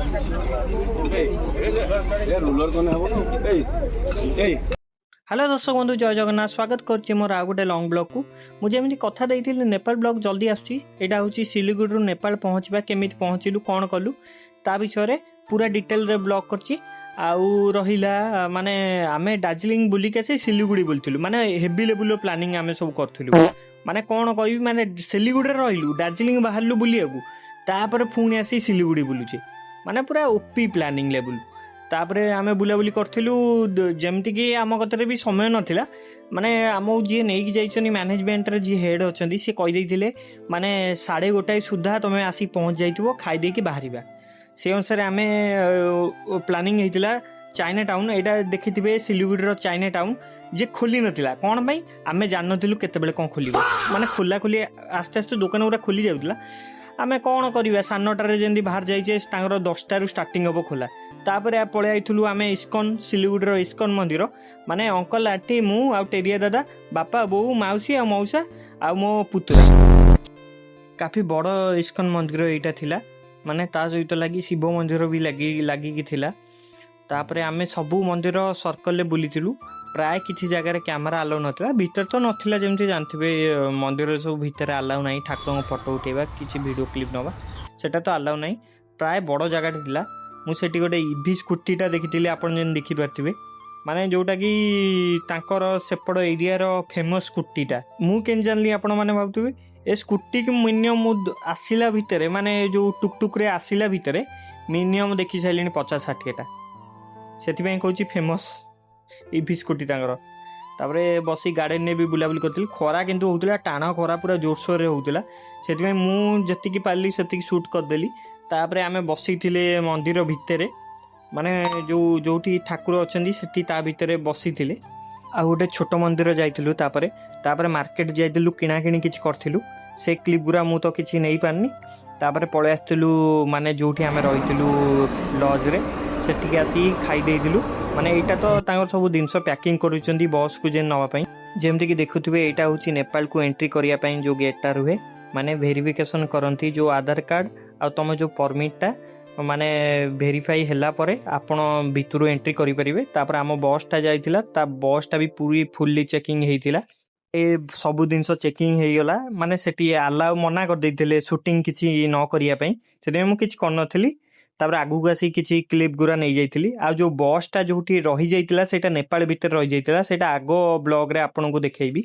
Hello दर्शक बंधु जय जगन्नाथ स्वागत करुच्ची मोर आउ गोटे लंग ब्लॉग को मुझे कथा देती नेपाल ब्लॉग जल्दी आसटा हूँ सिलीगुड़ी नेपाल पहुँचवा केमी पहुँचलु कौन कलु ता विषय पूरा डिटेल रे ब्लॉग करची आउ रहिला माने आमे दार्जिलिंग बुलिक आसी सिलीगुड़ी बुलथिलु माने हेवी लेवल प्लानिंग आमे सब करथिलु माने कौन कहबी माने सिलीगुड़ी रहिलु दार्जिलिंग बाहरलु बुलियाकू तापर पुणी आसी सिलीगुड़ी बुलुचे माने पूरा ओपी प्लानिंग लेवल तापरे आमे बुलाबुली करथिलु जेमती कि आम कतरे भी समय नथिला माने आमो जी नेकी जाइछनी मैनेजमेंट रे जी हेड अछंदी से कहि दैथिले माने 1:30 सुधा तमे आसी पहुंच जाइथिबो खाइ दे कि बाहरिबा से अनुसार आमे प्लानिंग हेतिला चाइना टाउन एटा देखिथिबे सिलीगुड़ी रो चाइना टाउन जे खोली नथिला कोन भाई आमे जान नथिलु केते बेले कोन खोलिबो माने खोला खोली आस्ते आस्ते दुकान उरा खोली जाउतला आमे कौन करवा सानटारे जमी बाहर जाइए 10टारू स्टार्टिंग हम खोला तापर पलि आइलु आम इस्कन सिलीगुड़ी इस्कन मंदिर माने अंकल आंटी मु आ टेरिया दादा बापा बोऊ मौसी आ मौसा आ मो पुतुरा काफी बड़ इस्कन मंदिर यहाँ थिला माने ता सहित लगी शिव मंदिर भी लगी थिला तापरे आमे सबू मंदिर सर्कल बुलीलु प्राय किसी जगार कैमेरा अलाउ नाला भीतर तो नाला जमी जानते मंदिर सब भितर अलाउ ना ठाकुर फोटो उठेबा किसी वीडियो क्लिप नवा सेटा तो अलाउ ना प्राय बड़ जगह थिला मुझे गोटे इवी स्कूटीटा देखी आपन जेन देखी पार्थिबे माने जोटा कि तांकर सेपड़ एरिया फेमस स्कूटीटा मु केन जानली आपण माने भाबुथिबे ए स्कूटी की मिनिमम आसिला भितर माने जो टुकटुक रे आसिला भितर मिनिमम देखी साइलिनी 50-60टा सेति कहूँ फेमस इवी स्कूटी तापरे बसी गार्डन ने भी बुलाबुली करथिल खरा किंतु होउतला टाण खरा पूरा जोरसोर रे होउतला सेति मु जतिकी पारली सेतिकी शूट करदेली तापरे आमे बसीथिले मंदिर भितरे माने जोठी ठाकुर अछंदी सेठी ता भितरे बसीथिले आ गोटे छोट मंदिर जाइथिलु तापरे मार्केट जाइथिलु किणा किणी किछि करथिलु से क्लिप गुरा मु तो किछि नै पारनी तापरे पळे आस्थिलु माने जोठी आमे रहिथिलु लॉज रे सेठी आसी खाई देइथिलु माने एटा तो तांगर सब जिनस पैकिंग करूचंदी बस को जे नवा पई जेमति कि देखुथिबे एटा होची नेपाल को एंट्री करिया पई जो गेटटा रुहे माने वेरिफिकेशन करंती जो आधार कार्ड आ तमे जो परमिटटा माने वेरीफाई हैला परे आपण भितरु एंट्री करि परिबे तापर आम बसटा जाइतिला ता बसटा भी पूरी फुल्ली चेकिंग हेइतिला ए सब जिनस चेकिंग हेइगला माने सेठी अलाउ मना कर दैथिले शूटिंग किछि न करिया पई सेते मु किछि कर नथली तापर आगु आसी किछि क्लिप गुरा नै जाइतिली आ जो बसटा जोठी रहि जाइतिला सेटा नेपाल भितर रहि जाइतिला सेटा आगो ब्लॉग रे आपन को देखैबी।